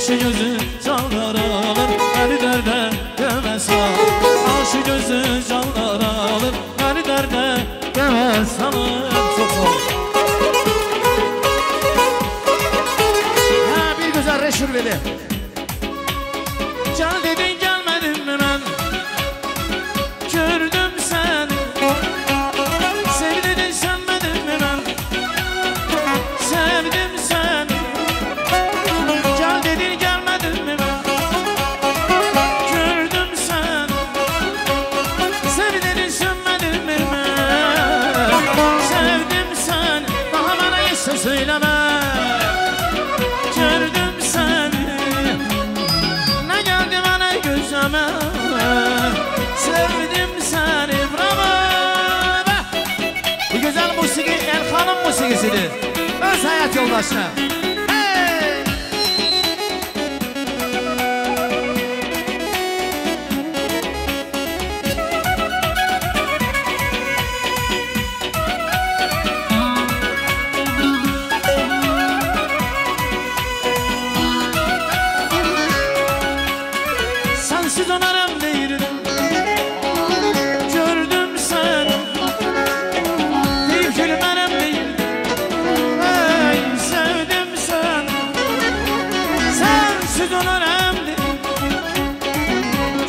Aşı gözü canlar alır, beni derde göme salır. Aşı gözü canlar alır, beni derde göme salır. Çok sağ ol. Ha, bir güzel reşir veli. Can dedin gelmedin mi ben? Gördüm seni. Sev dedin sevmedin mi ben? Sevdim seni. Can dedin gelmedin mi ben? Gördüm seni. Sev dedin sevmedin mi ben? Sevdim seni. Daha bana ise söyleme. Gördüm seni. Ne geldi bana gözüme. Sevdim seni. Bravo. Bu güzel musiki Elkan'ın musikisidir. Öz hayat yoldaşına. Hey! Sensiz ömerem değildim. Gördüm seni. Deyip gülmerem değildim. Hey, sevdim seni. Sensiz ömerem değildim.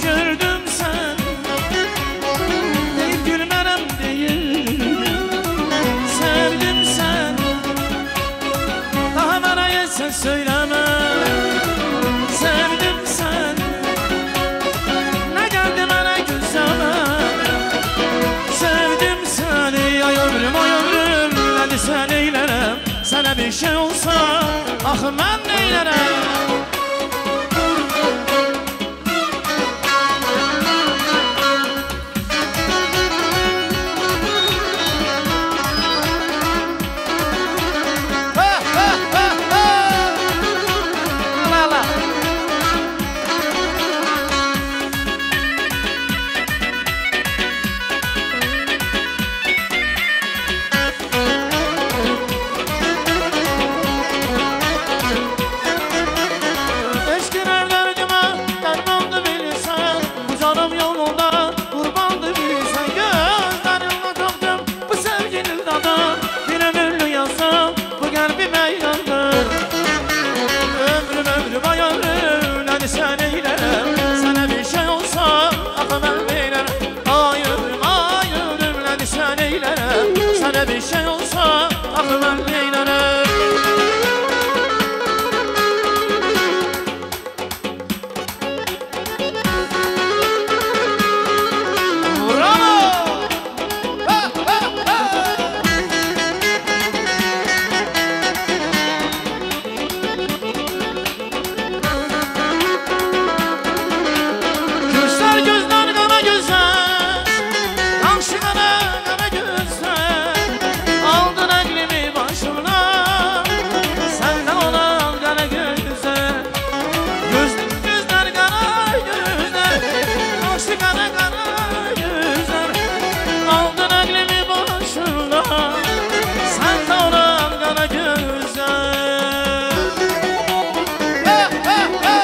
Gördüm seni. Deyip gülmerem değildim. Sevdim seni. Daha bana yetsen söyleme. Sevdim seni. Ne geldi bana gözüme. Sevdim seni. Ay ömrüm ay ömrüm. Hadi sen eylerem. Sana bir şey olsa ah ben neylerem. Ha, ha, ha, ha! La, la. Eşkiler derdime dermandı bilirsen. Bu canım yolunda kurbandı bilirsen. Gözlerimle taktım bu sevginin tadı. Bir ömürlü yazdım bu kalbime yandı. Ömrüm ömrüm ay ömrüm. Hadi sen eylerem. Sana bir şey olsa ah ben neylerem. Ay ömrüm ay ömrüm. Hadi sen eylerem. Sana bir şey olsa ah ben neylerem. Bravo! Ha, ha, ha! Gözler gözler kara gözler. Yanşı kara kara gözler. Aldın aklımı başımdan. Senden olan kara gözler. Gözler kara gözler. Yanşı kara kara gözler. Aldın aklımı başımdan. Senden olan kara gözler. Ha, ha, ha!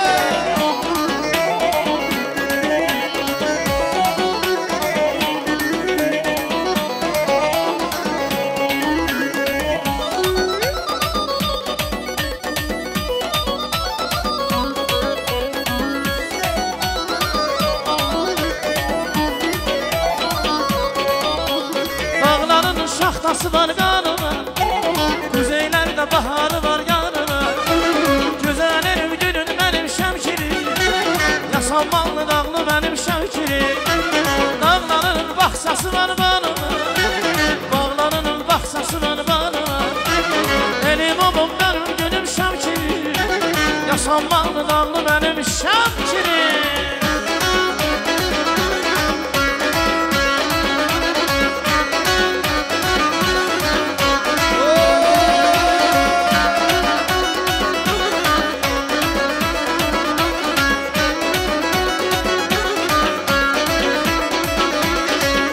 Dağların şahtası var kanına. Kuzeylerde baharı var yanına. Güzelim gülün benim şemkirim. Yasanmalı dağlı benim şevkirim. Dağların bahçesi var bana. Bağlarının bahçesi var bana. Elim babam benim gülüm şevkirim. Yasanmalı dağlı benim şevkirim.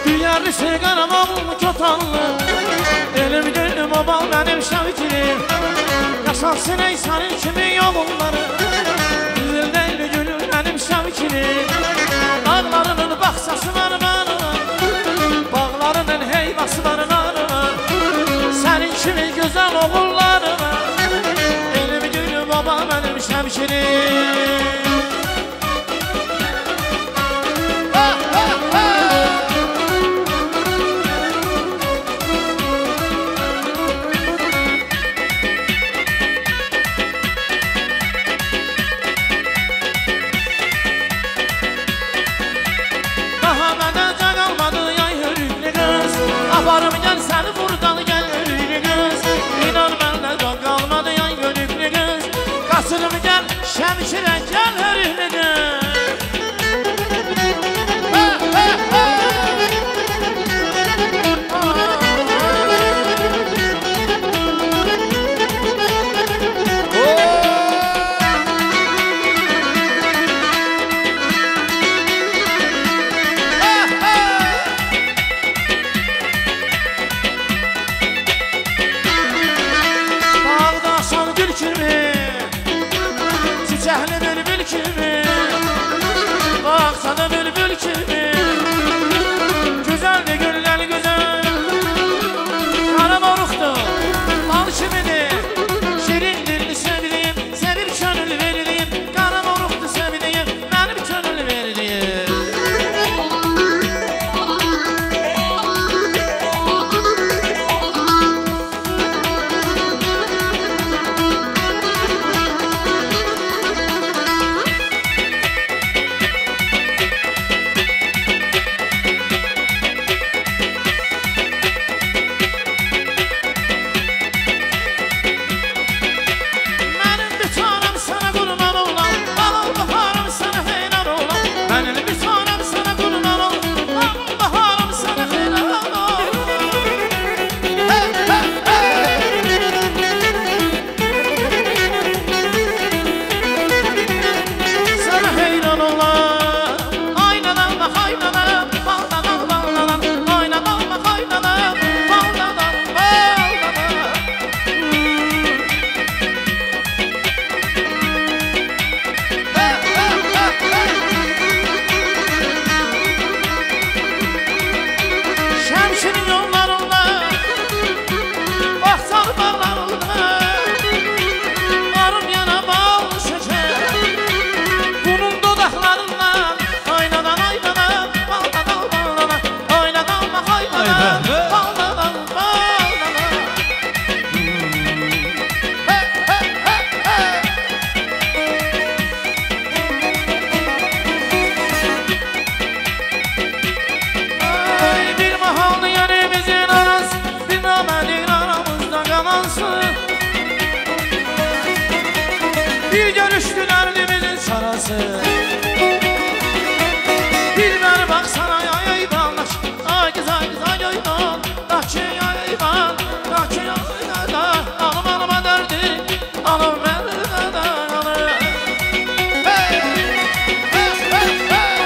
Duyarlı sigaramam kötanlı. Elim gülüm babam benim şevkirim. Yaşansın ey senin kimi yolunları. havası var var. Bağlarının heyvası var var. Senin kimi güzel oğulları var. Elim gülü baba benim şemşirim. Aparım gel seni buradan gel ölüklü kız. İnan bende de kalmadı yan gönüklü kız. Kasırım gel şemşire gel ölüklü kız. Çiçekli bülbül kimi, baksana bülbül kimi. Güzeldi güller güzel, kara moruktu, bal kimidir. Şirin dilli sevdiğim, sevip gönül verdiğim. Kara moruktu sevdiğim, benim gönül verdiğim. Bir görüştüler limizin sarası. Dilber baksana ay bağlaş. Ay kız ay kız ay ay bağ. Dahçı ay bağ. Dahçı ay bağ. Alım alıma derdi. Alım beni de alım. Hey! Hey! Hey! Hey!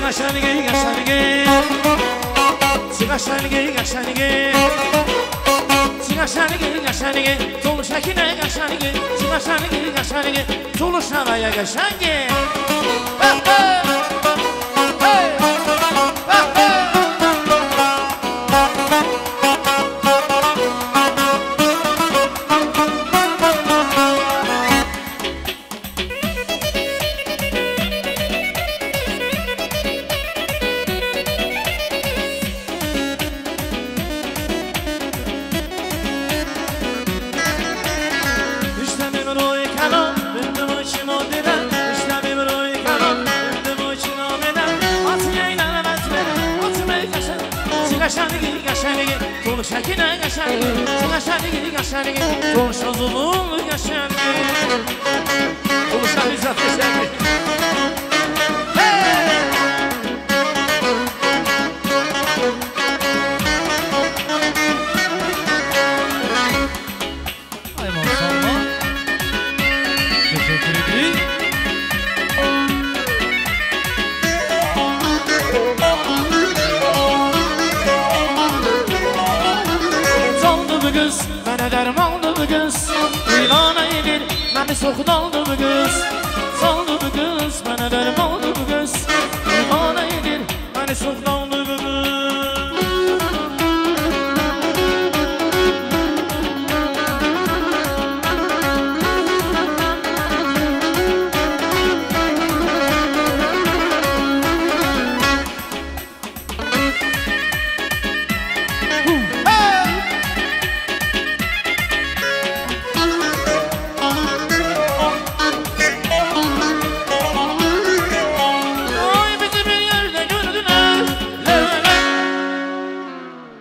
Gaşanige, gaşanige, gaşanige, gaşanige, gaşanige, gaşanige, tolu şekine gaşanige, gaşanige, gaşanige, tolu şaraya gaşanige. Gaşanigi, gaşanigi, tolu şekine gaşanigi, gaşanigi, gaşanigi, tolu şozulun gaşanigi, tolu şahrizat gaşanigi. Ay maşallah. Teşekkür ederim. Mənə dərmandı bu qız İlan edir Məni soxdaldı bu qız Saldı bu qız Mənə dərmandı bu qız